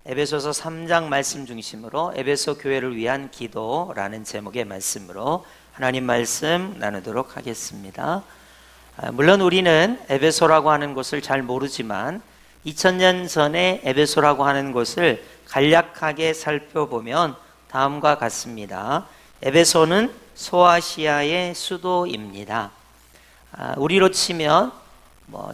에베소서 3장 말씀 중심으로 에베소 교회를 위한 기도라는 제목의 말씀으로 하나님 말씀 나누도록 하겠습니다. 물론 우리는 에베소라고 하는 곳을 잘 모르지만 2000년 전에 에베소라고 하는 곳을 간략하게 살펴보면 다음과 같습니다. 에베소는 소아시아의 수도입니다. 우리로 치면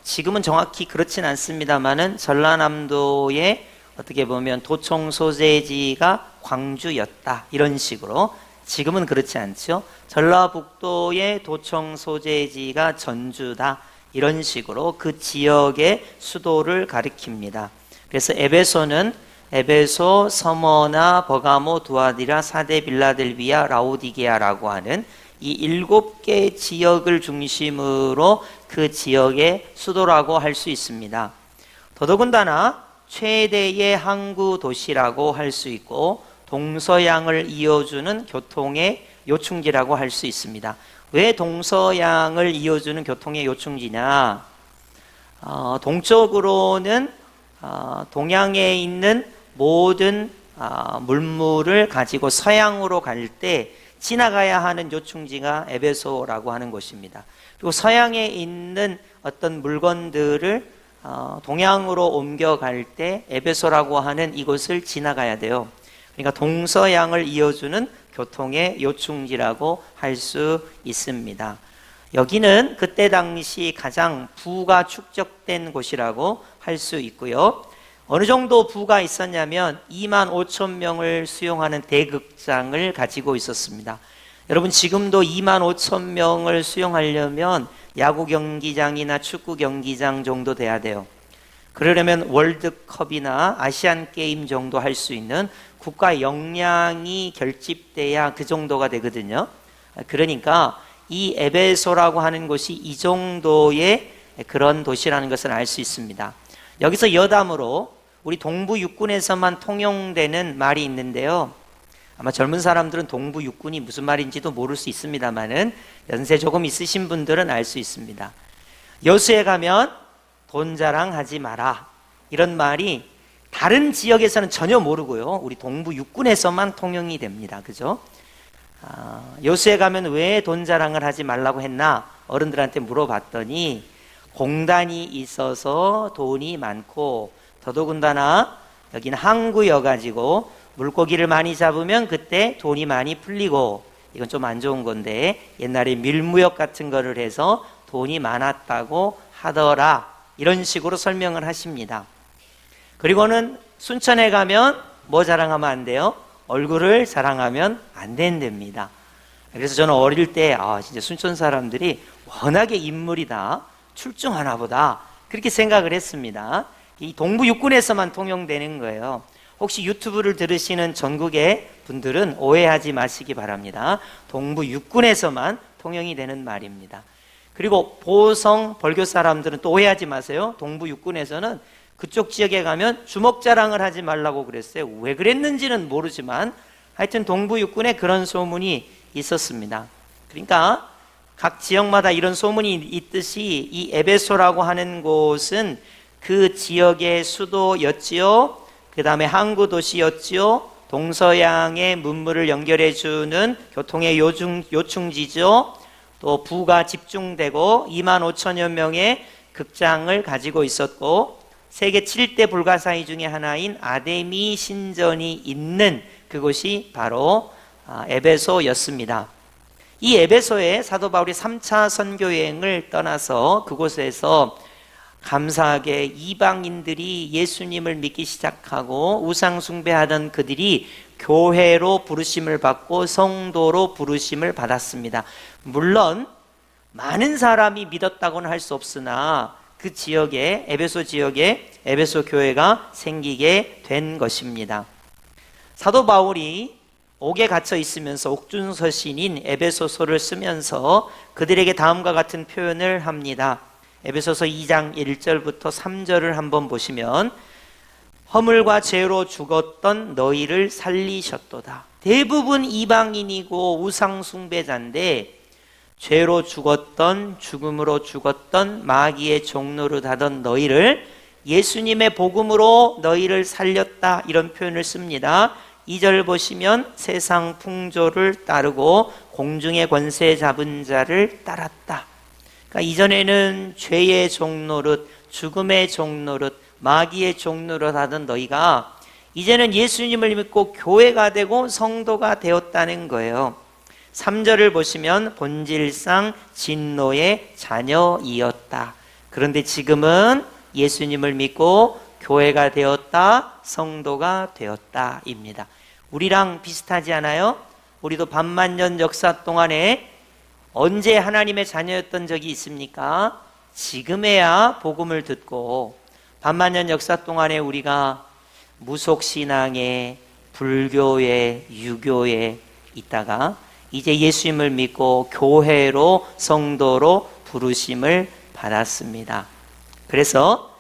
지금은 정확히 그렇진 않습니다만은 전라남도의 어떻게 보면 도청 소재지가 광주였다 이런 식으로, 지금은 그렇지 않죠. 전라북도의 도청 소재지가 전주다 이런 식으로 그 지역의 수도를 가리킵니다. 그래서 에베소는 에베소, 서머나, 버가모, 두아디라, 사데, 빌라델비아, 라오디게아라고 하는 이 7개 지역을 중심으로 그 지역의 수도라고 할 수 있습니다. 더더군다나 최대의 항구 도시라고 할 수 있고 동서양을 이어주는 교통의 요충지라고 할 수 있습니다. 왜 동서양을 이어주는 교통의 요충지냐? 동쪽으로는 동양에 있는 모든 물물을 가지고 서양으로 갈 때 지나가야 하는 요충지가 에베소라고 하는 곳입니다. 그리고 서양에 있는 어떤 물건들을 동양으로 옮겨갈 때 에베소라고 하는 이곳을 지나가야 돼요. 그러니까 동서양을 이어주는 교통의 요충지라고 할 수 있습니다. 여기는 그때 당시 가장 부가 축적된 곳이라고 할 수 있고요. 어느 정도 부가 있었냐면 2만 5천 명을 수용하는 대극장을 가지고 있었습니다. 여러분, 지금도 2만 5천 명을 수용하려면 야구 경기장이나 축구 경기장 정도 돼야 돼요. 그러려면 월드컵이나 아시안 게임 정도 할 수 있는 국가 역량이 결집돼야 그 정도가 되거든요. 그러니까 이 에베소라고 하는 곳이 이 정도의 그런 도시라는 것을 알 수 있습니다. 여기서 여담으로 우리 동부 육군에서만 통용되는 말이 있는데요. 아마 젊은 사람들은 동부 육군이 무슨 말인지도 모를 수 있습니다만은 연세 조금 있으신 분들은 알 수 있습니다. 여수에 가면 돈 자랑하지 마라, 이런 말이 다른 지역에서는 전혀 모르고요, 우리 동부 육군에서만 통용이 됩니다. 그죠? 여수에 가면 왜 돈 자랑을 하지 말라고 했나 어른들한테 물어봤더니 공단이 있어서 돈이 많고, 더더군다나 여기는 항구여가지고 물고기를 많이 잡으면 그때 돈이 많이 풀리고, 이건 좀 안 좋은 건데 옛날에 밀무역 같은 거를 해서 돈이 많았다고 하더라, 이런 식으로 설명을 하십니다. 그리고는 순천에 가면 뭐 자랑하면 안 돼요? 얼굴을 자랑하면 안 된답니다. 그래서 저는 어릴 때 진짜 순천 사람들이 워낙에 인물이다, 출중하나 보다, 그렇게 생각을 했습니다. 이 동부 육군에서만 통용되는 거예요. 혹시 유튜브를 들으시는 전국의 분들은 오해하지 마시기 바랍니다. 동부 육군에서만 통용이 되는 말입니다. 그리고 보성 벌교 사람들은 또 오해하지 마세요. 동부 육군에서는 그쪽 지역에 가면 주먹 자랑을 하지 말라고 그랬어요. 왜 그랬는지는 모르지만 하여튼 동부 육군에 그런 소문이 있었습니다. 그러니까 각 지역마다 이런 소문이 있듯이 이 에베소라고 하는 곳은 그 지역의 수도였지요. 그 다음에 항구 도시였지요. 동서양의 문물을 연결해주는 교통의 요충지죠. 또 부가 집중되고 2만 5천여 명의 극장을 가지고 있었고, 세계 7대 불가사의 중에 하나인 아데미 신전이 있는 그곳이 바로 에베소였습니다. 이 에베소에 사도 바울이 3차 선교 여행을 떠나서 그곳에서 감사하게 이방인들이 예수님을 믿기 시작하고 우상 숭배하던 그들이 교회로 부르심을 받고 성도로 부르심을 받았습니다. 물론 많은 사람이 믿었다고는 할 수 없으나 그 지역에, 에베소 지역에 에베소 교회가 생기게 된 것입니다. 사도 바울이 옥에 갇혀 있으면서 옥중서신인 에베소서를 쓰면서 그들에게 다음과 같은 표현을 합니다. 에베소서 2장 1절부터 3절을 한번 보시면, 허물과 죄로 죽었던 너희를 살리셨도다. 대부분 이방인이고 우상 숭배자인데 죄로 죽었던, 죽음으로 죽었던 마귀의 종노릇 하던 너희를 예수님의 복음으로 너희를 살렸다, 이런 표현을 씁니다. 2절 보시면 세상 풍조를 따르고 공중의 권세 잡은 자를 따랐다. 그러니까 이전에는 죄의 종노릇, 죽음의 종노릇, 마귀의 종노릇 하던 너희가 이제는 예수님을 믿고 교회가 되고 성도가 되었다는 거예요. 3절을 보시면 본질상 진노의 자녀이었다. 그런데 지금은 예수님을 믿고 교회가 되었다, 성도가 되었다입니다. 우리랑 비슷하지 않아요? 우리도 반만년 역사 동안에 언제 하나님의 자녀였던 적이 있습니까? 지금에야 복음을 듣고, 반만년 역사 동안에 우리가 무속신앙에, 불교에, 유교에 있다가 이제 예수님을 믿고 교회로, 성도로 부르심을 받았습니다. 그래서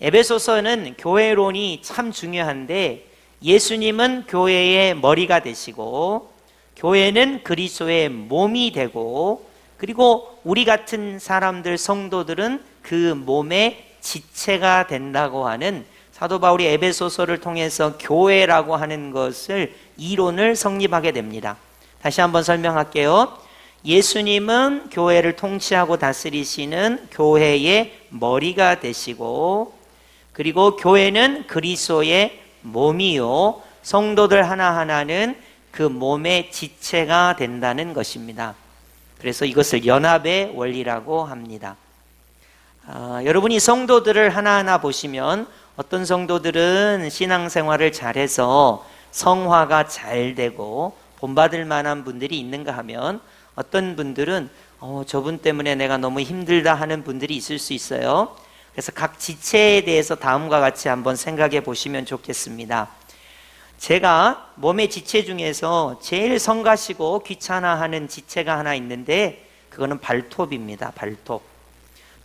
에베소서는 교회론이 참 중요한데, 예수님은 교회의 머리가 되시고 교회는 그리스도의 몸이 되고, 그리고 우리 같은 사람들, 성도들은 그 몸의 지체가 된다고 하는, 사도 바울이 에베소서를 통해서 교회라고 하는 것을, 이론을 성립하게 됩니다. 다시 한번 설명할게요. 예수님은 교회를 통치하고 다스리시는 교회의 머리가 되시고, 그리고 교회는 그리스도의 몸이요, 성도들 하나하나는 그 몸의 지체가 된다는 것입니다. 그래서 이것을 연합의 원리라고 합니다. 여러분이 성도들을 하나하나 보시면, 어떤 성도들은 신앙생활을 잘해서 성화가 잘 되고 본받을 만한 분들이 있는가 하면, 어떤 분들은 저분 때문에 내가 너무 힘들다 하는 분들이 있을 수 있어요. 그래서 각 지체에 대해서 다음과 같이 한번 생각해 보시면 좋겠습니다. 제가 몸의 지체 중에서 제일 성가시고 귀찮아하는 지체가 하나 있는데, 그거는 발톱입니다. 발톱.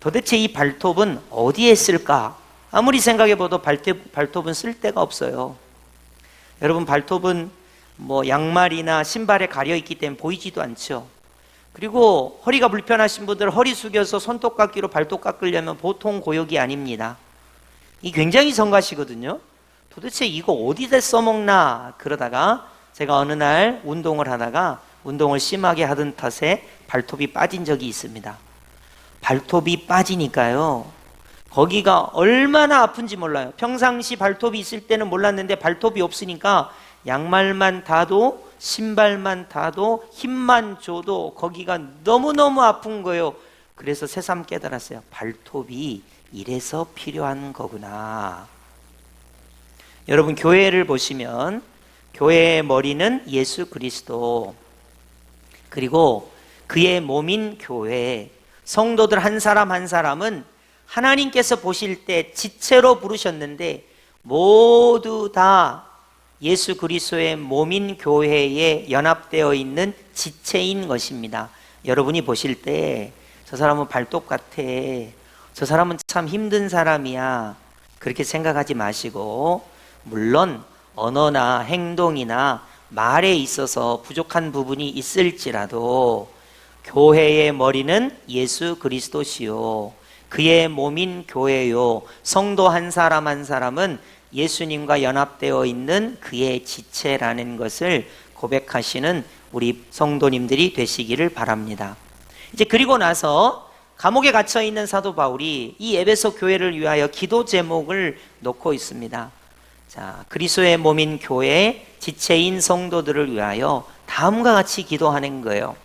도대체 이 발톱은 어디에 쓸까? 아무리 생각해 봐도 발톱은 쓸 데가 없어요. 여러분, 발톱은 뭐 양말이나 신발에 가려 있기 때문에 보이지도 않죠. 그리고 허리가 불편하신 분들 허리 숙여서 손톱 깎기로 발톱 깎으려면 보통 고역이 아닙니다. 이 굉장히 성가시거든요. 도대체 이거 어디다 써먹나 그러다가, 제가 어느 날 운동을 하다가 운동을 심하게 하던 탓에 발톱이 빠진 적이 있습니다. 발톱이 빠지니까요, 거기가 얼마나 아픈지 몰라요. 평상시 발톱이 있을 때는 몰랐는데 발톱이 없으니까 양말만 닿아도, 신발만 닿아도, 힘만 줘도 거기가 너무너무 아픈 거예요. 그래서 새삼 깨달았어요. 발톱이 이래서 필요한 거구나. 여러분, 교회를 보시면 교회의 머리는 예수 그리스도, 그리고 그의 몸인 교회, 성도들 한 사람 한 사람은 하나님께서 보실 때 지체로 부르셨는데 모두 다 예수 그리스도의 몸인 교회에 연합되어 있는 지체인 것입니다. 여러분이 보실 때 저 사람은 발톱 같아, 저 사람은 참 힘든 사람이야, 그렇게 생각하지 마시고, 물론 언어나 행동이나 말에 있어서 부족한 부분이 있을지라도 교회의 머리는 예수 그리스도시요, 그의 몸인 교회요, 성도 한 사람 한 사람은 예수님과 연합되어 있는 그의 지체라는 것을 고백하시는 우리 성도님들이 되시기를 바랍니다. 이제 그리고 나서 감옥에 갇혀 있는 사도 바울이 이 에베소 교회를 위하여 기도 제목을 놓고 있습니다. 자, 그리스도의 몸인 교회, 지체인 성도들을 위하여 다음과 같이 기도하는 거예요.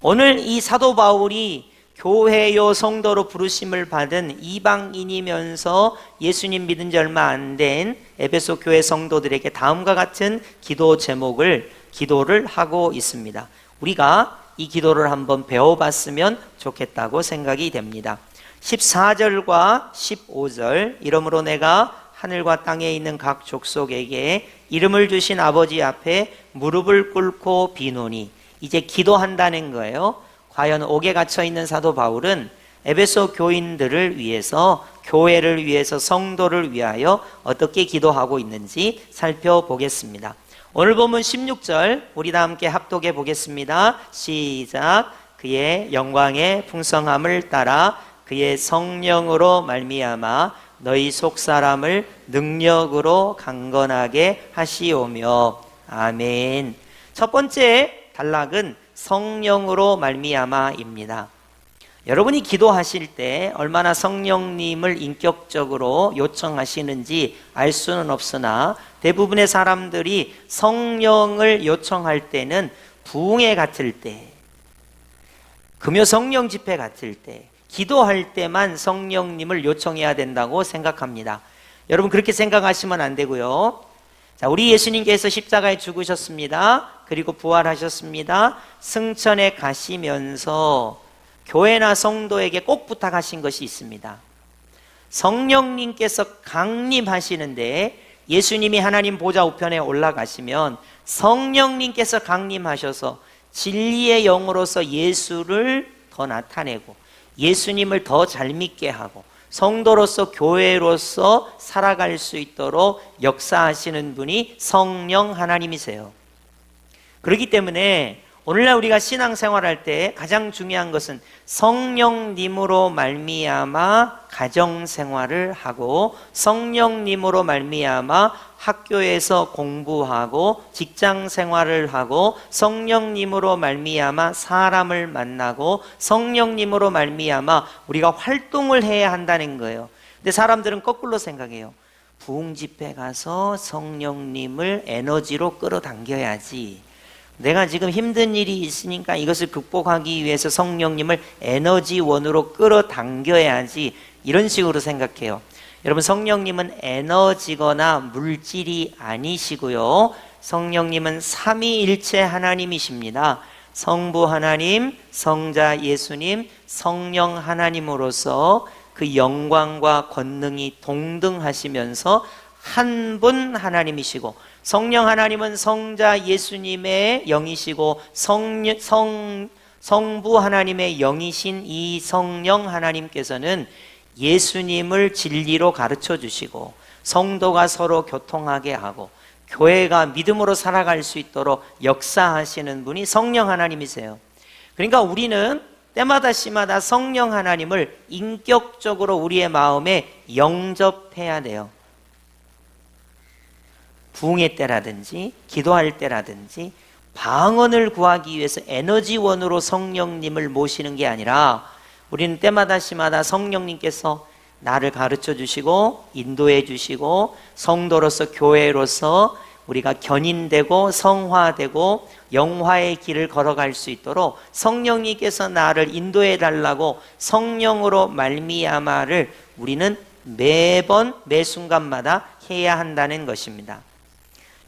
오늘 이 사도 바울이 교회요, 성도로 부르심을 받은 이방인이면서 예수님 믿은 지 얼마 안 된 에베소 교회 성도들에게 다음과 같은 기도 제목을, 기도를 하고 있습니다. 우리가 이 기도를 한번 배워봤으면 좋겠다고 생각이 됩니다. 14절과 15절, 이러므로 내가 하늘과 땅에 있는 각 족속에게 이름을 주신 아버지 앞에 무릎을 꿇고 비노니, 이제 기도한다는 거예요. 과연 옥에 갇혀 있는 사도 바울은 에베소 교인들을 위해서, 교회를 위해서, 성도를 위하여 어떻게 기도하고 있는지 살펴보겠습니다. 오늘 본문 16절 우리 다 함께 합독해 보겠습니다. 시작. 그의 영광의 풍성함을 따라 그의 성령으로 말미암아 너희 속 사람을 능력으로 강건하게 하시오며. 아멘. 첫 번째 단락은 성령으로 말미암아입니다. 여러분이 기도하실 때 얼마나 성령님을 인격적으로 요청하시는지 알 수는 없으나 대부분의 사람들이 성령을 요청할 때는 부흥회 같을 때, 금요 성령 집회 같을 때, 기도할 때만 성령님을 요청해야 된다고 생각합니다. 여러분 그렇게 생각하시면 안 되고요. 자, 우리 예수님께서 십자가에 죽으셨습니다. 그리고 부활하셨습니다. 승천에 가시면서 교회나 성도에게 꼭 부탁하신 것이 있습니다. 성령님께서 강림하시는데 예수님이 하나님 보좌 우편에 올라가시면 성령님께서 강림하셔서 진리의 영으로서 예수를 더 나타내고 예수님을 더 잘 믿게 하고 성도로서 교회로서 살아갈 수 있도록 역사하시는 분이 성령 하나님이세요. 그렇기 때문에 오늘날 우리가 신앙생활할 때 가장 중요한 것은 성령님으로 말미암아 가정생활을 하고 성령님으로 말미암아 학교에서 공부하고 직장생활을 하고 성령님으로 말미암아 사람을 만나고 성령님으로 말미암아 우리가 활동을 해야 한다는 거예요. 근데 사람들은 거꾸로 생각해요. 부흥 집회 가서 성령님을 에너지로 끌어당겨야지. 내가 지금 힘든 일이 있으니까 이것을 극복하기 위해서 성령님을 에너지원으로 끌어당겨야지, 이런 식으로 생각해요. 여러분, 성령님은 에너지거나 물질이 아니시고요. 성령님은 삼위일체 하나님이십니다. 성부 하나님, 성자 예수님, 성령 하나님으로서 그 영광과 권능이 동등하시면서 한 분 하나님이시고, 성령 하나님은 성자 예수님의 영이시고 성부 하나님의 영이신 이 성령 하나님께서는 예수님을 진리로 가르쳐 주시고 성도가 서로 교통하게 하고 교회가 믿음으로 살아갈 수 있도록 역사하시는 분이 성령 하나님이세요. 그러니까 우리는 때마다 시마다 성령 하나님을 인격적으로 우리의 마음에 영접해야 돼요. 부흥의 때라든지 기도할 때라든지 방언을 구하기 위해서 에너지원으로 성령님을 모시는 게 아니라 우리는 때마다 시마다 성령님께서 나를 가르쳐 주시고 인도해 주시고 성도로서 교회로서 우리가 견인되고 성화되고 영화의 길을 걸어갈 수 있도록 성령님께서 나를 인도해 달라고 성령으로 말미암아를 우리는 매번 매 순간마다 해야 한다는 것입니다.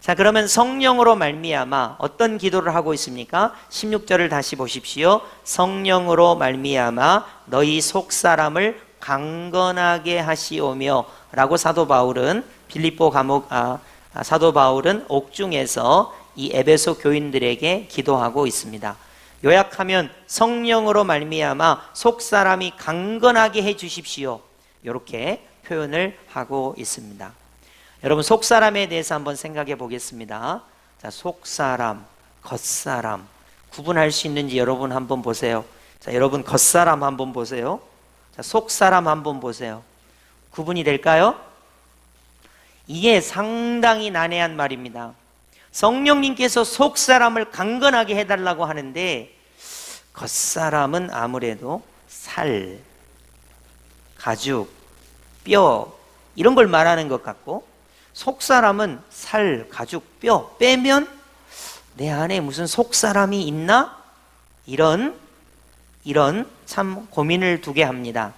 자, 그러면 성령으로 말미암아 어떤 기도를 하고 있습니까? 16절을 다시 보십시오. 성령으로 말미암아 너희 속사람을 강건하게 하시오며 라고 사도 바울은 사도 바울은 옥중에서 이 에베소 교인들에게 기도하고 있습니다. 요약하면 성령으로 말미암아 속사람이 강건하게 해 주십시오, 이렇게 표현을 하고 있습니다. 여러분, 속사람에 대해서 한번 생각해 보겠습니다. 자, 속사람, 겉사람 구분할 수 있는지 여러분 한번 보세요. 자, 여러분 겉사람 한번 보세요. 자, 속사람 한번 보세요. 구분이 될까요? 이게 상당히 난해한 말입니다. 성령님께서 속사람을 강건하게 해달라고 하는데 겉사람은 아무래도 살, 가죽, 뼈 이런 걸 말하는 것 같고, 속사람은 살, 가죽, 뼈 빼면 내 안에 무슨 속사람이 있나? 이런 참 고민을 두게 합니다.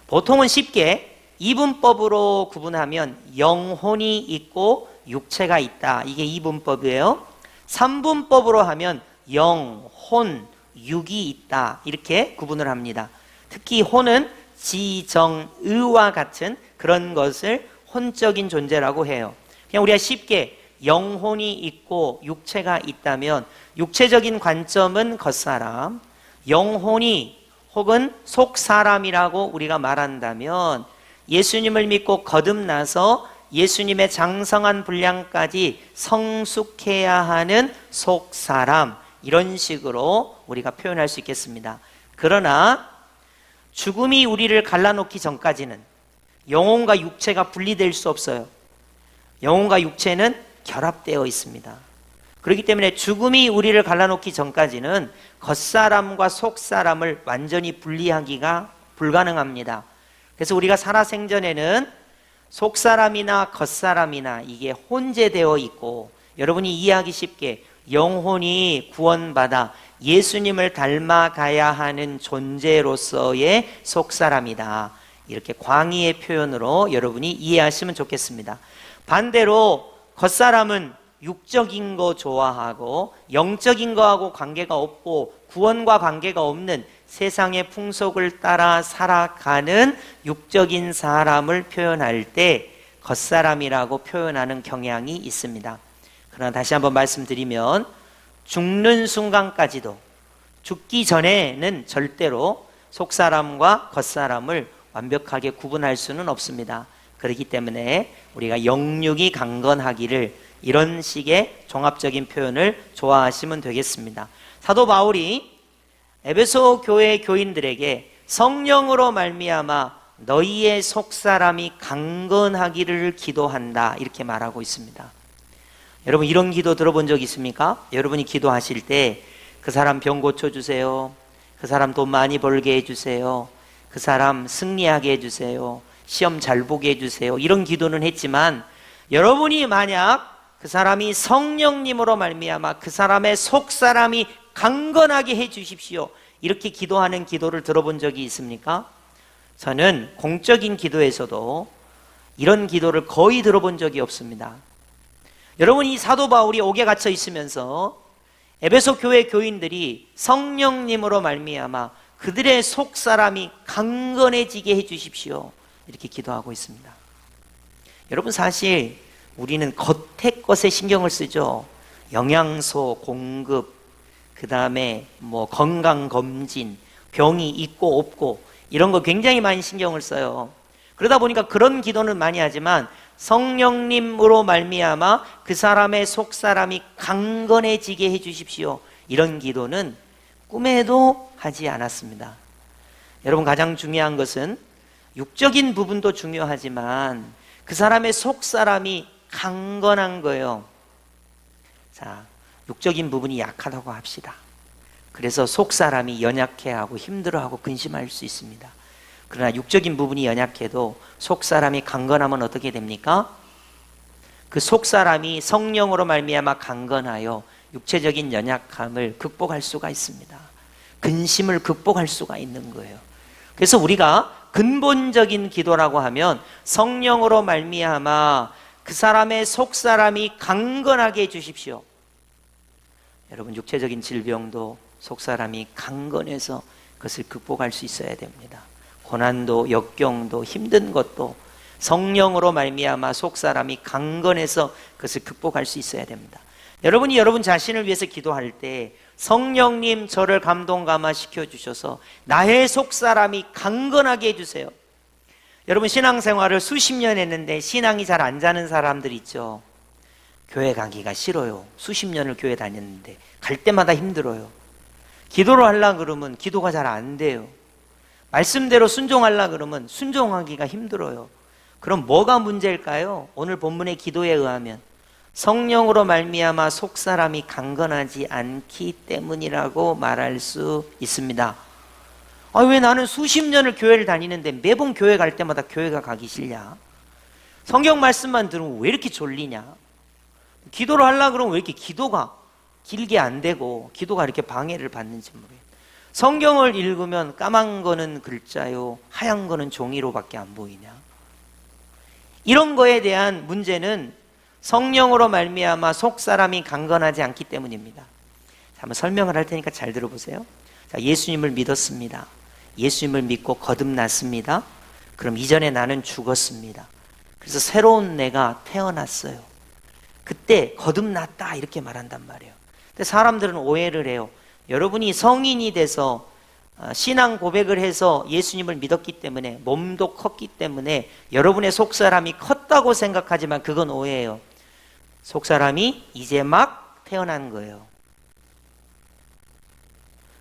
보통은 쉽게 이분법으로 구분하면 영혼이 있고 육체가 있다, 이게 이분법이에요. 삼분법으로 하면 영, 혼, 육이 있다, 이렇게 구분을 합니다. 특히 혼은 지, 정, 의와 같은 그런 것을 혼적인 존재라고 해요. 그냥 우리가 쉽게 영혼이 있고 육체가 있다면 육체적인 관점은 겉사람, 영혼이 혹은 속사람이라고 우리가 말한다면 예수님을 믿고 거듭나서 예수님의 장성한 분량까지 성숙해야 하는 속사람, 이런 식으로 우리가 표현할 수 있겠습니다. 그러나 죽음이 우리를 갈라놓기 전까지는, 영혼과 육체가 분리될 수 없어요. 영혼과 육체는 결합되어 있습니다. 그렇기 때문에 죽음이 우리를 갈라놓기 전까지는 겉사람과 속사람을 완전히 분리하기가 불가능합니다. 그래서 우리가 살아생전에는 속사람이나 겉사람이나 이게 혼재되어 있고, 여러분이 이해하기 쉽게 영혼이 구원받아 예수님을 닮아가야 하는 존재로서의 속사람이다, 이렇게 광의의 표현으로 여러분이 이해하시면 좋겠습니다. 반대로 겉사람은 육적인 거 좋아하고 영적인 거하고 관계가 없고 구원과 관계가 없는 세상의 풍속을 따라 살아가는 육적인 사람을 표현할 때 겉사람이라고 표현하는 경향이 있습니다. 그러나 다시 한번 말씀드리면 죽는 순간까지도, 죽기 전에는 절대로 속사람과 겉사람을 완벽하게 구분할 수는 없습니다. 그렇기 때문에 우리가 영육이 강건하기를, 이런 식의 종합적인 표현을 좋아하시면 되겠습니다. 사도 바울이 에베소 교회 교인들에게 성령으로 말미암아 너희의 속사람이 강건하기를 기도한다, 이렇게 말하고 있습니다. 여러분, 이런 기도 들어본 적 있습니까? 여러분이 기도하실 때 그 사람 병 고쳐주세요, 그 사람 돈 많이 벌게 해주세요, 그 사람 승리하게 해주세요, 시험 잘 보게 해주세요, 이런 기도는 했지만, 여러분이 만약 그 사람이 성령님으로 말미암아 그 사람의 속사람이 강건하게 해주십시오, 이렇게 기도하는 기도를 들어본 적이 있습니까? 저는 공적인 기도에서도 이런 기도를 거의 들어본 적이 없습니다. 여러분, 이 사도 바울이 옥에 갇혀 있으면서 에베소 교회 교인들이 성령님으로 말미암아 그들의 속사람이 강건해지게 해주십시오, 이렇게 기도하고 있습니다. 여러분, 사실 우리는 겉의 것에 신경을 쓰죠. 영양소 공급, 그 다음에 건강검진, 병이 있고 없고 이런 거 굉장히 많이 신경을 써요. 그러다 보니까 그런 기도는 많이 하지만 성령님으로 말미암아 그 사람의 속사람이 강건해지게 해주십시오, 이런 기도는 꿈에도 하지 않았습니다. 여러분, 가장 중요한 것은 육적인 부분도 중요하지만 그 사람의 속사람이 강건한 거예요. 자, 육적인 부분이 약하다고 합시다. 그래서 속사람이 연약해하고 힘들어하고 근심할 수 있습니다. 그러나 육적인 부분이 연약해도 속사람이 강건하면 어떻게 됩니까? 그 속사람이 성령으로 말미암아 강건하여 육체적인 연약함을 극복할 수가 있습니다. 근심을 극복할 수가 있는 거예요. 그래서 우리가 근본적인 기도라고 하면 성령으로 말미암아 그 사람의 속사람이 강건하게 해주십시오. 여러분, 육체적인 질병도 속사람이 강건해서 그것을 극복할 수 있어야 됩니다. 고난도 역경도 힘든 것도 성령으로 말미암아 속사람이 강건해서 그것을 극복할 수 있어야 됩니다. 여러분이 여러분 자신을 위해서 기도할 때 성령님, 저를 감동 감화시켜 주셔서 나의 속사람이 강건하게 해주세요. 여러분, 신앙생활을 수십 년 했는데 신앙이 잘 안 자는 사람들 있죠. 교회 가기가 싫어요. 수십 년을 교회 다녔는데 갈 때마다 힘들어요. 기도를 하려고 그러면 기도가 잘 안 돼요. 말씀대로 순종하려고 그러면 순종하기가 힘들어요. 그럼 뭐가 문제일까요? 오늘 본문의 기도에 의하면 성령으로 말미암아 속사람이 강건하지 않기 때문이라고 말할 수 있습니다. 왜 나는 수십 년을 교회를 다니는데 매번 교회 갈 때마다 교회가 가기 싫냐? 성경 말씀만 들으면 왜 이렇게 졸리냐? 기도를 하려고 그러면 왜 이렇게 기도가 길게 안 되고 기도가 이렇게 방해를 받는지 모르겠어요. 성경을 읽으면 까만 거는 글자요, 하얀 거는 종이로밖에 안 보이냐? 이런 거에 대한 문제는 성령으로 말미암아 속사람이 강건하지 않기 때문입니다. 자, 한번 설명을 할 테니까 잘 들어보세요. 자, 예수님을 믿었습니다. 예수님을 믿고 거듭났습니다. 그럼 이전에 나는 죽었습니다. 그래서 새로운 내가 태어났어요. 그때 거듭났다, 이렇게 말한단 말이에요. 근데 사람들은 오해를 해요. 여러분이 성인이 돼서 신앙 고백을 해서 예수님을 믿었기 때문에, 몸도 컸기 때문에 여러분의 속사람이 컸다고 생각하지만 그건 오해예요. 속사람이 이제 막 태어난 거예요.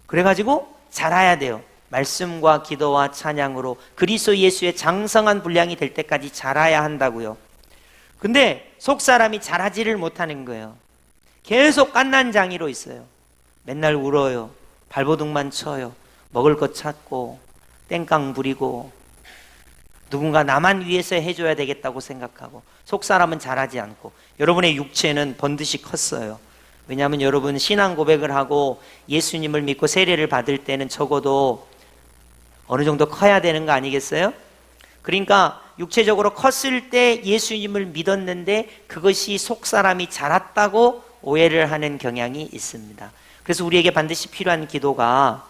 그래가지고 자라야 돼요. 말씀과 기도와 찬양으로 그리스도 예수의 장성한 분량이 될 때까지 자라야 한다고요. 근데 속 사람이 자라지를 못하는 거예요. 계속 깐난장이로 있어요. 맨날 울어요. 발버둥만 쳐요. 먹을 것 찾고 땡깡 부리고 누군가 나만 위해서 해줘야 되겠다고 생각하고 속 사람은 자라지 않고 여러분의 육체는 번듯이 컸어요. 왜냐하면 여러분 신앙 고백을 하고 예수님을 믿고 세례를 받을 때는 적어도 어느 정도 커야 되는 거 아니겠어요? 그러니까 육체적으로 컸을 때 예수님을 믿었는데 그것이 속 사람이 자랐다고 오해를 하는 경향이 있습니다. 그래서 우리에게 반드시 필요한 기도가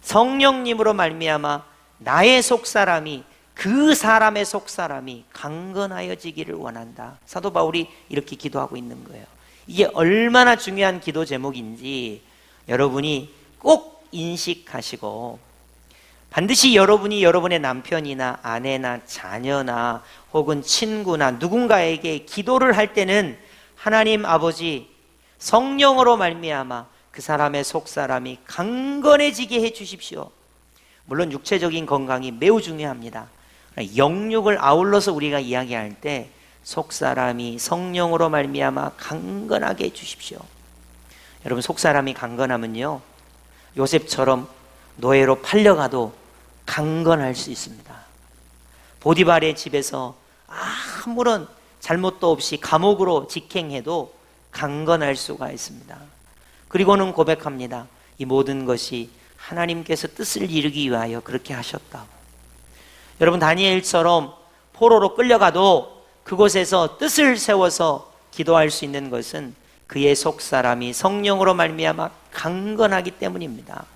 성령님으로 말미암아 나의 속 사람이 그 사람의 속 사람이 강건하여지기를 원한다. 사도 바울이 이렇게 기도하고 있는 거예요. 이게 얼마나 중요한 기도 제목인지 여러분이 꼭 인식하시고 반드시 여러분이 여러분의 남편이나 아내나 자녀나 혹은 친구나 누군가에게 기도를 할 때는 하나님 아버지 성령으로 말미암아 그 사람의 속 사람이 강건해지게 해 주십시오. 물론 육체적인 건강이 매우 중요합니다. 영육을 아울러서 우리가 이야기할 때 속 사람이 성령으로 말미암아 강건하게 해 주십시오. 여러분 속 사람이 강건하면요 요셉처럼 노예로 팔려가도 강건할 수 있습니다. 보디발의 집에서 아무런 잘못도 없이 감옥으로 직행해도 강건할 수가 있습니다. 그리고는 고백합니다. 이 모든 것이 하나님께서 뜻을 이루기 위하여 그렇게 하셨다고. 여러분 다니엘처럼 포로로 끌려가도 그곳에서 뜻을 세워서 기도할 수 있는 것은 그의 속사람이 성령으로 말미암아 강건하기 때문입니다.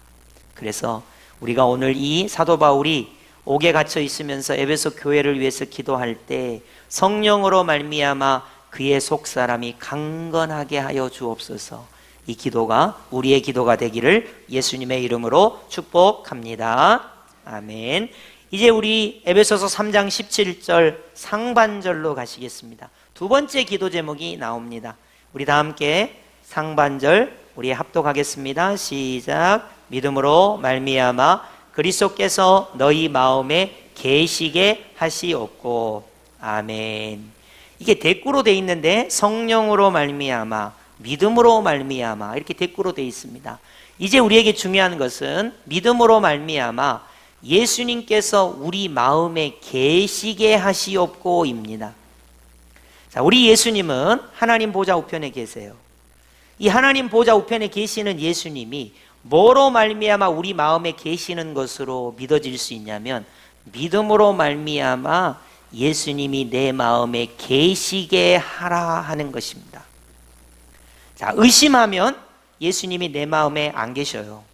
그래서 우리가 오늘 이 사도 바울이 옥에 갇혀 있으면서 에베소 교회를 위해서 기도할 때 성령으로 말미암아 그의 속사람이 강건하게 하여 주옵소서. 이 기도가 우리의 기도가 되기를 예수님의 이름으로 축복합니다. 아멘. 이제 우리 에베소서 3장 17절 상반절로 가시겠습니다. 두 번째 기도 제목이 나옵니다. 우리 다 함께 상반절 우리 합독하겠습니다. 시작. 믿음으로 말미암아 그리스도께서 너희 마음에 계시게 하시옵고. 아멘. 이게 대꾸로 돼 있는데 성령으로 말미암아 믿음으로 말미암아 이렇게 대꾸로 돼 있습니다. 이제 우리에게 중요한 것은 믿음으로 말미암아 예수님께서 우리 마음에 계시게 하시옵고입니다. 자, 우리 예수님은 하나님 보좌 우편에 계세요. 이 하나님 보좌 우편에 계시는 예수님이 뭐로 말미암아 우리 마음에 계시는 것으로 믿어질 수 있냐면 믿음으로 말미암아 예수님이 내 마음에 계시게 하라 하는 것입니다. 자, 의심하면 예수님이 내 마음에 안 계셔요.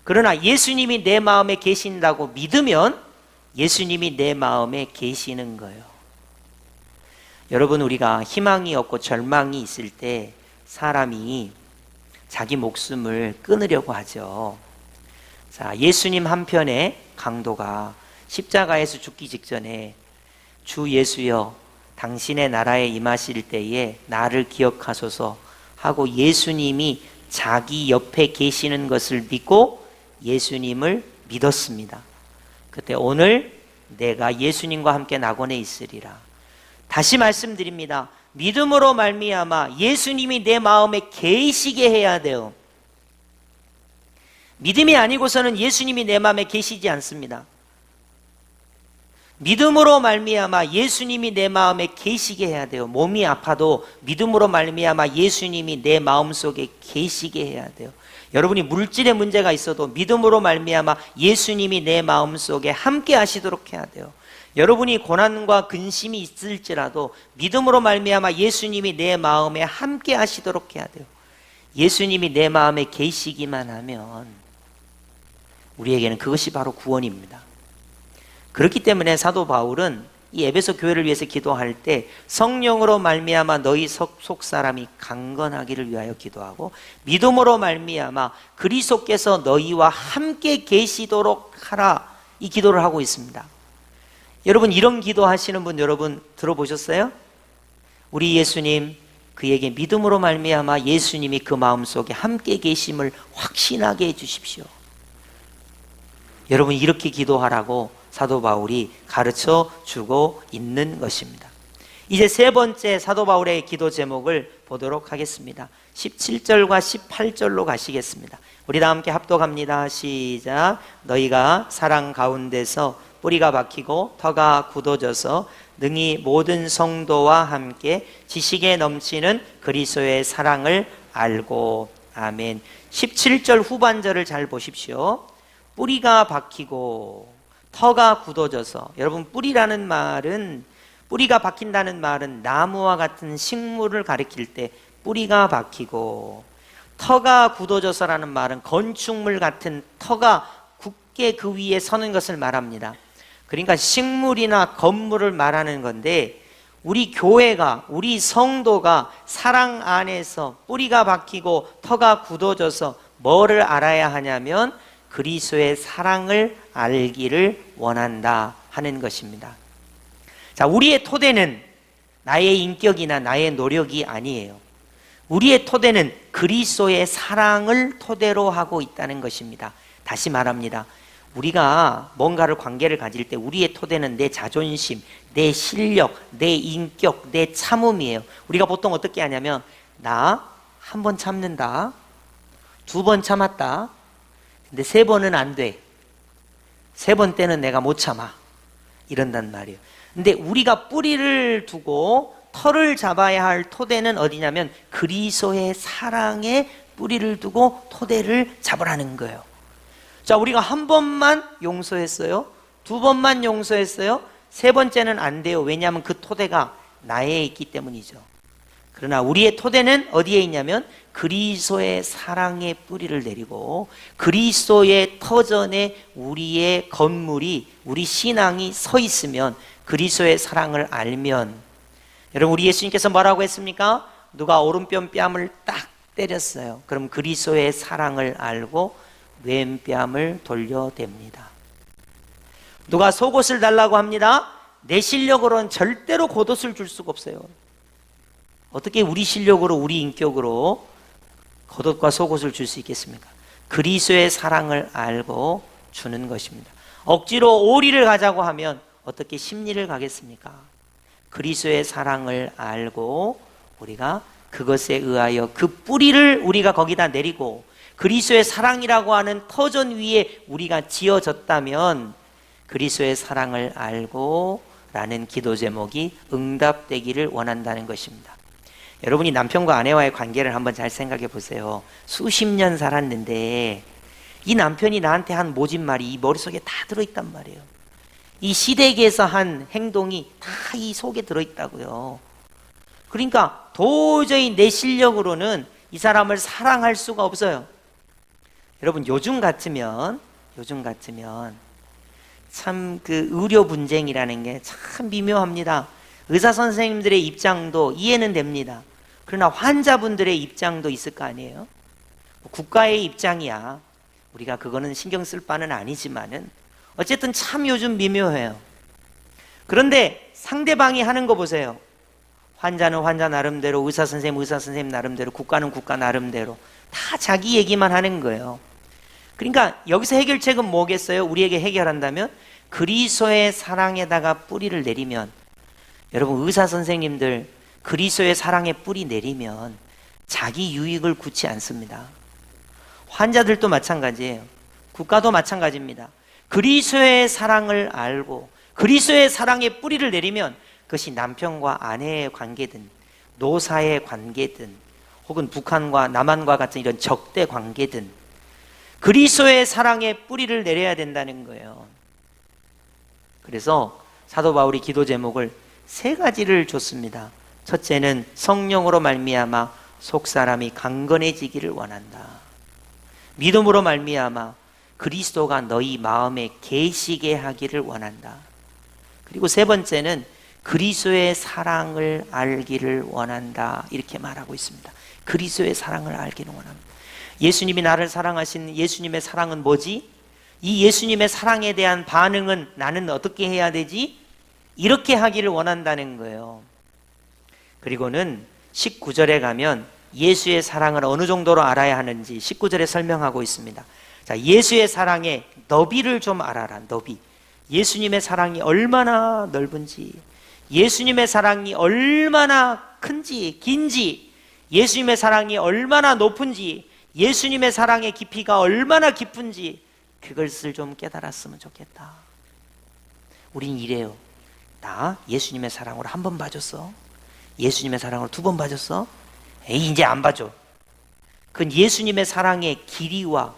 그러나 예수님이 내 마음에 계신다고 믿으면 예수님이 내 마음에 계시는 거예요. 여러분 우리가 희망이 없고 절망이 있을 때 사람이 자기 목숨을 끊으려고 하죠. 자, 예수님 한편의 강도가 십자가에서 죽기 직전에 주 예수여 당신의 나라에 임하실 때에 나를 기억하소서 하고 예수님이 자기 옆에 계시는 것을 믿고 예수님을 믿었습니다. 그때 오늘 내가 예수님과 함께 낙원에 있으리라. 다시 말씀드립니다. 믿음으로 말미암아 예수님이 내 마음에 계시게 해야 돼요. 믿음이 아니고서는 예수님이 내 마음에 계시지 않습니다. 믿음으로 말미암아 예수님이 내 마음에 계시게 해야 돼요. 몸이 아파도 믿음으로 말미암아 예수님이 내 마음속에 계시게 해야 돼요. 여러분이 물질의 문제가 있어도 믿음으로 말미암아 예수님이 내 마음속에 함께 하시도록 해야 돼요. 여러분이 고난과 근심이 있을지라도 믿음으로 말미암아 예수님이 내 마음에 함께 하시도록 해야 돼요. 예수님이 내 마음에 계시기만 하면 우리에게는 그것이 바로 구원입니다. 그렇기 때문에 사도 바울은 이 에베소 교회를 위해서 기도할 때 성령으로 말미암아 너희 속 사람이 강건하기를 위하여 기도하고 믿음으로 말미암아 그리스도께서 너희와 함께 계시도록 하라 이 기도를 하고 있습니다. 여러분 이런 기도하시는 분 여러분 들어보셨어요? 우리 예수님 그에게 믿음으로 말미암아 예수님이 그 마음속에 함께 계심을 확신하게 해 주십시오. 여러분 이렇게 기도하라고 사도 바울이 가르쳐 주고 있는 것입니다. 이제 세 번째 사도 바울의 기도 제목을 보도록 하겠습니다. 17절과 18절로 가시겠습니다. 우리 다 함께 합독합니다. 시작. 너희가 사랑 가운데서 뿌리가 박히고 터가 굳어져서 능히 모든 성도와 함께 지식에 넘치는 그리스도의 사랑을 알고. 아멘. 17절 후반절을 잘 보십시오. 뿌리가 박히고 터가 굳어져서, 여러분 뿌리라는 말은, 뿌리가 박힌다는 말은 나무와 같은 식물을 가리킬 때 뿌리가 박히고, 터가 굳어져서라는 말은 건축물 같은 터가 굳게 그 위에 서는 것을 말합니다. 그러니까 식물이나 건물을 말하는 건데, 우리 교회가, 우리 성도가 사랑 안에서 뿌리가 박히고 터가 굳어져서 뭐를 알아야 하냐면 그리스도의 사랑을 알기를 원한다 하는 것입니다. 자, 우리의 토대는 나의 인격이나 나의 노력이 아니에요. 우리의 토대는 그리스도의 사랑을 토대로 하고 있다는 것입니다. 다시 말합니다. 우리가 뭔가를 관계를 가질 때 우리의 토대는 내 자존심, 내 실력, 내 인격, 내 참음이에요. 우리가 보통 어떻게 하냐면, 나 한 번 참는다, 두 번 참았다, 근데 세 번은 안 돼, 세 번 때는 내가 못 참아, 이런단 말이에요. 근데 우리가 뿌리를 두고 털을 잡아야 할 토대는 어디냐면 그리스도의 사랑에 뿌리를 두고 토대를 잡으라는 거예요. 자, 우리가 한 번만 용서했어요, 두 번만 용서했어요, 세 번째는 안 돼요. 왜냐하면 그 토대가 나에 있기 때문이죠. 그러나 우리의 토대는 어디에 있냐면 그리스도의 사랑의 뿌리를 내리고 그리스도의 터전에 우리의 건물이, 우리 신앙이 서 있으면, 그리스도의 사랑을 알면, 여러분 우리 예수님께서 뭐라고 했습니까? 누가 오른편 뺨을 딱 때렸어요. 그럼 그리스도의 사랑을 알고 왼뺨을 돌려댑니다. 누가 속옷을 달라고 합니다. 내 실력으로는 절대로 겉옷을 줄 수가 없어요. 어떻게 우리 실력으로, 우리 인격으로 겉옷과 속옷을 줄 수 있겠습니까? 그리스도의 사랑을 알고 주는 것입니다. 억지로 오리를 가자고 하면 어떻게 십리를 가겠습니까? 그리스도의 사랑을 알고 우리가 그것에 의하여 그 뿌리를 우리가 거기다 내리고 그리스도의 사랑이라고 하는 터전 위에 우리가 지어졌다면 그리스도의 사랑을 알고 라는 기도 제목이 응답되기를 원한다는 것입니다. 여러분이 남편과 아내와의 관계를 한번 잘 생각해 보세요. 수십 년 살았는데 이 남편이 나한테 한 모진말이 이 머릿속에 다 들어있단 말이에요. 이 시댁에서 한 행동이 다 이 속에 들어있다고요. 그러니까 도저히 내 실력으로는 이 사람을 사랑할 수가 없어요. 여러분 요즘 같으면 참 그 의료 분쟁이라는 게 참 미묘합니다. 의사 선생님들의 입장도 이해는 됩니다. 그러나 환자분들의 입장도 있을 거 아니에요. 국가의 입장이야 우리가 그거는 신경 쓸 바는 아니지만은 어쨌든 참 요즘 미묘해요. 그런데 상대방이 하는 거 보세요. 환자는 환자 나름대로, 의사 선생님 나름대로, 국가는 국가 나름대로 다 자기 얘기만 하는 거예요. 그러니까 여기서 해결책은 뭐겠어요? 우리에게 해결한다면 그리스도의 사랑에다가 뿌리를 내리면, 여러분 의사 선생님들 그리스도의 사랑에 뿌리 내리면 자기 유익을 굳지 않습니다. 환자들도 마찬가지예요. 국가도 마찬가지입니다. 그리스도의 사랑을 알고 그리스도의 사랑에 뿌리를 내리면 그것이 남편과 아내의 관계든 노사의 관계든 혹은 북한과 남한과 같은 이런 적대 관계든 그리스도의 사랑에 뿌리를 내려야 된다는 거예요. 그래서 사도 바울이 기도 제목을 세 가지를 줬습니다. 첫째는 성령으로 말미암아 속사람이 강건해지기를 원한다. 믿음으로 말미암아 그리스도가 너희 마음에 계시게 하기를 원한다. 그리고 세 번째는 그리스도의 사랑을 알기를 원한다. 이렇게 말하고 있습니다. 그리스도의 사랑을 알기를 원합니다. 예수님이 나를 사랑하신 예수님의 사랑은 뭐지? 이 예수님의 사랑에 대한 반응은 나는 어떻게 해야 되지? 이렇게 하기를 원한다는 거예요. 그리고는 19절에 가면 예수의 사랑을 어느 정도로 알아야 하는지 19절에 설명하고 있습니다. 자, 예수의 사랑의 너비를 좀 알아라. 너비. 예수님의 사랑이 얼마나 넓은지, 예수님의 사랑이 얼마나 큰지, 긴지, 예수님의 사랑이 얼마나 높은지, 예수님의 사랑의 깊이가 얼마나 깊은지, 그것을 좀 깨달았으면 좋겠다. 우린 이래요. 나 예수님의 사랑으로 한 번 봐줬어. 예수님의 사랑으로 두 번 봐줬어. 에이, 이제 안 봐줘. 그건 예수님의 사랑의 길이와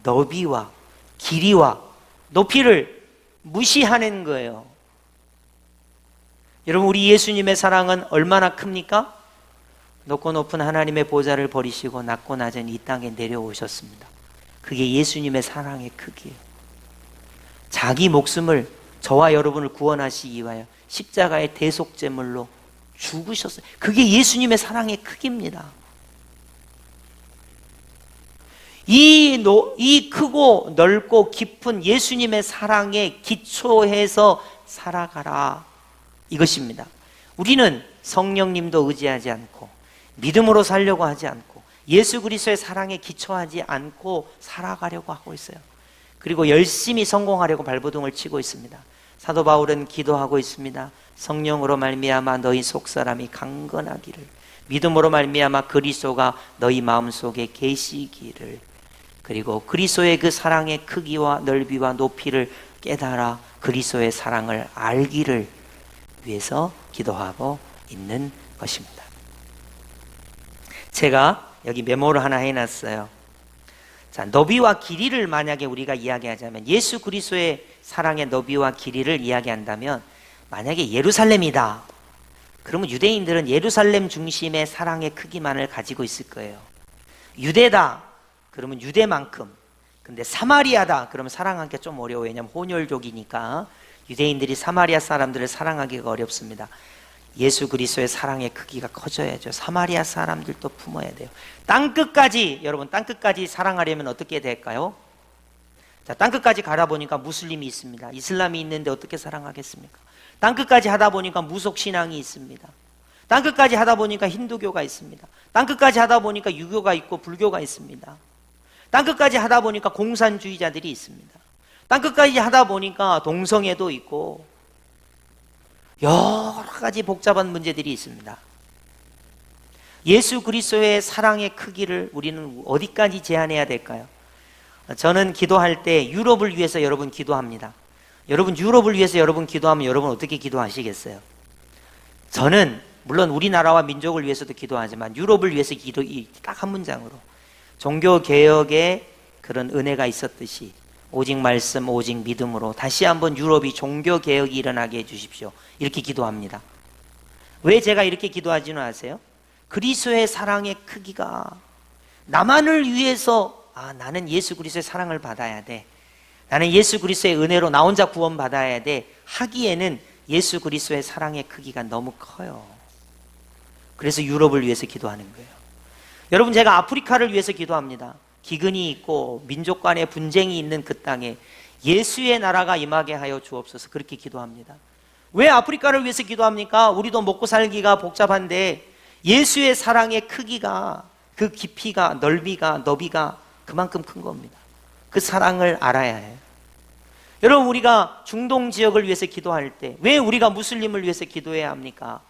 너비와 길이와 높이를 무시하는 거예요. 여러분, 우리 예수님의 사랑은 얼마나 큽니까? 높고 높은 하나님의 보좌를 버리시고 낮고 낮은 이 땅에 내려오셨습니다. 그게 예수님의 사랑의 크기예요. 자기 목숨을, 저와 여러분을 구원하시기 위하여 십자가의 대속제물로 죽으셨어요. 그게 예수님의 사랑의 크기입니다. 이 크고 넓고 깊은 예수님의 사랑에 기초해서 살아가라, 이것입니다. 우리는 성령님도 의지하지 않고 믿음으로 살려고 하지 않고 예수 그리스도의 사랑에 기초하지 않고 살아가려고 하고 있어요. 그리고 열심히 성공하려고 발버둥을 치고 있습니다. 사도 바울은 기도하고 있습니다. 성령으로 말미암아 너희 속사람이 강건하기를, 믿음으로 말미암아 그리스도가 너희 마음속에 계시기를, 그리고 그리스도의 그 사랑의 크기와 넓이와 높이를 깨달아 그리스도의 사랑을 알기를 위해서 기도하고 있는 것입니다. 제가 여기 메모를 하나 해놨어요. 자, 너비와 길이를 만약에 우리가 이야기하자면, 예수 그리스도의 사랑의 너비와 길이를 이야기한다면, 만약에 예루살렘이다, 그러면 유대인들은 예루살렘 중심의 사랑의 크기만을 가지고 있을 거예요. 유대다, 그러면 유대만큼. 근데 사마리아다, 그러면 사랑하기가 좀 어려워요. 왜냐하면 혼혈족이니까 유대인들이 사마리아 사람들을 사랑하기가 어렵습니다. 예수 그리스도의 사랑의 크기가 커져야죠. 사마리아 사람들도 품어야 돼요. 땅끝까지, 여러분, 땅끝까지 사랑하려면 어떻게 될까요? 자, 땅끝까지 가다 보니까 무슬림이 있습니다. 이슬람이 있는데 어떻게 사랑하겠습니까? 땅끝까지 하다 보니까 무속신앙이 있습니다. 땅끝까지 하다 보니까 힌두교가 있습니다. 땅끝까지 하다 보니까 유교가 있고 불교가 있습니다. 땅끝까지 하다 보니까 공산주의자들이 있습니다. 땅끝까지 하다 보니까 동성애도 있고 여러 가지 복잡한 문제들이 있습니다. 예수 그리스도의 사랑의 크기를 우리는 어디까지 제한해야 될까요? 저는 기도할 때 유럽을 위해서 여러분 기도합니다. 여러분, 유럽을 위해서 여러분 기도하면 여러분 어떻게 기도하시겠어요? 저는 물론 우리나라와 민족을 위해서도 기도하지만 유럽을 위해서 기도, 딱 한 문장으로, 종교개혁의 그런 은혜가 있었듯이 오직 말씀, 오직 믿음으로 다시 한번 유럽이 종교개혁이 일어나게 해주십시오. 이렇게 기도합니다. 왜 제가 이렇게 기도하지는 아세요? 그리스도의 사랑의 크기가 나만을 위해서, 나는 예수 그리스도의 사랑을 받아야 돼, 나는 예수 그리스도의 은혜로 나 혼자 구원받아야 돼 하기에는 예수 그리스도의 사랑의 크기가 너무 커요. 그래서 유럽을 위해서 기도하는 거예요. 여러분, 제가 아프리카를 위해서 기도합니다. 기근이 있고 민족 간의 분쟁이 있는 그 땅에 예수의 나라가 임하게 하여 주옵소서, 그렇게 기도합니다. 왜 아프리카를 위해서 기도합니까? 우리도 먹고 살기가 복잡한데 예수의 사랑의 크기가, 그 깊이가, 넓이가, 너비가 그만큼 큰 겁니다. 그 사랑을 알아야 해요. 여러분, 우리가 중동 지역을 위해서 기도할 때 왜 우리가 무슬림을 위해서 기도해야 합니까?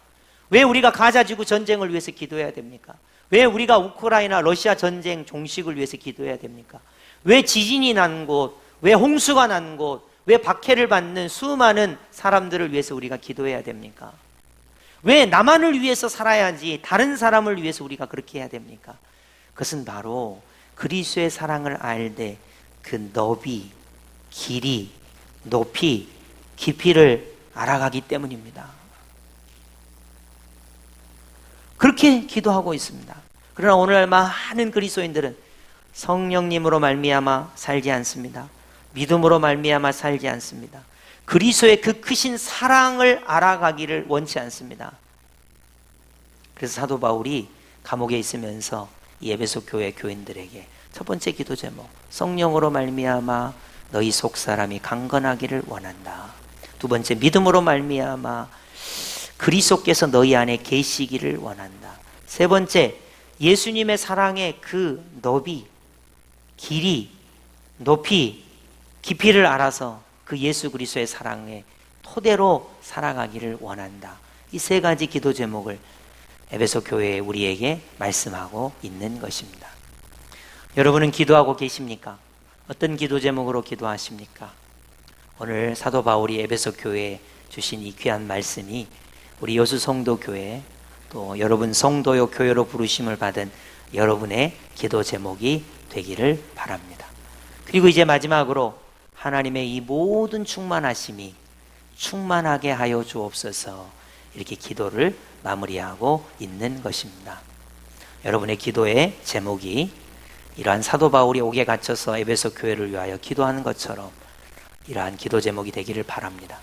왜 우리가 가자지구 전쟁을 위해서 기도해야 됩니까? 왜 우리가 우크라이나 러시아 전쟁 종식을 위해서 기도해야 됩니까? 왜 지진이 난 곳, 왜 홍수가 난 곳, 왜 박해를 받는 수많은 사람들을 위해서 우리가 기도해야 됩니까? 왜 나만을 위해서 살아야지 다른 사람을 위해서 우리가 그렇게 해야 됩니까? 그것은 바로 그리스도의 사랑을 알되 그 너비, 길이, 높이, 깊이를 알아가기 때문입니다. 그렇게 기도하고 있습니다. 그러나 오늘날 많은 그리스도인들은 성령님으로 말미암아 살지 않습니다. 믿음으로 말미암아 살지 않습니다. 그리스도의 그 크신 사랑을 알아가기를 원치 않습니다. 그래서 사도 바울이 감옥에 있으면서 이 에베소 교회 교인들에게 첫 번째 기도 제목, 성령으로 말미암아 너희 속 사람이 강건하기를 원한다. 두 번째, 믿음으로 말미암아 그리스도께서 너희 안에 계시기를 원한다. 세 번째, 예수님의 사랑의 그 너비, 길이, 높이, 깊이를 알아서 그 예수 그리스도의 사랑의 토대로 살아가기를 원한다. 이 세 가지 기도 제목을 에베소 교회에 우리에게 말씀하고 있는 것입니다. 여러분은 기도하고 계십니까? 어떤 기도 제목으로 기도하십니까? 오늘 사도 바울이 에베소 교회에 주신 이 귀한 말씀이 우리 여수 성도교회 또 여러분 성도요 교회로 부르심을 받은 여러분의 기도 제목이 되기를 바랍니다. 그리고 이제 마지막으로 하나님의 이 모든 충만하심이 충만하게 하여 주옵소서, 이렇게 기도를 마무리하고 있는 것입니다. 여러분의 기도의 제목이 이러한 사도 바울이 옥에 갇혀서 에베소 교회를 위하여 기도하는 것처럼 이러한 기도 제목이 되기를 바랍니다.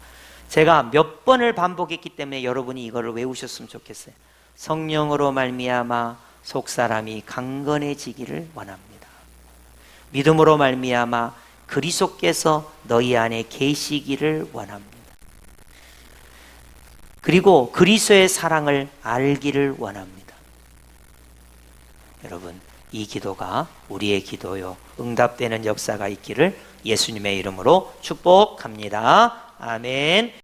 제가 몇 번을 반복했기 때문에 여러분이 이거를 외우셨으면 좋겠어요. 성령으로 말미암아 속사람이 강건해지기를 원합니다. 믿음으로 말미암아 그리스도께서 너희 안에 계시기를 원합니다. 그리고 그리스도의 사랑을 알기를 원합니다. 여러분, 이 기도가 우리의 기도요 응답되는 역사가 있기를 예수님의 이름으로 축복합니다. 아멘.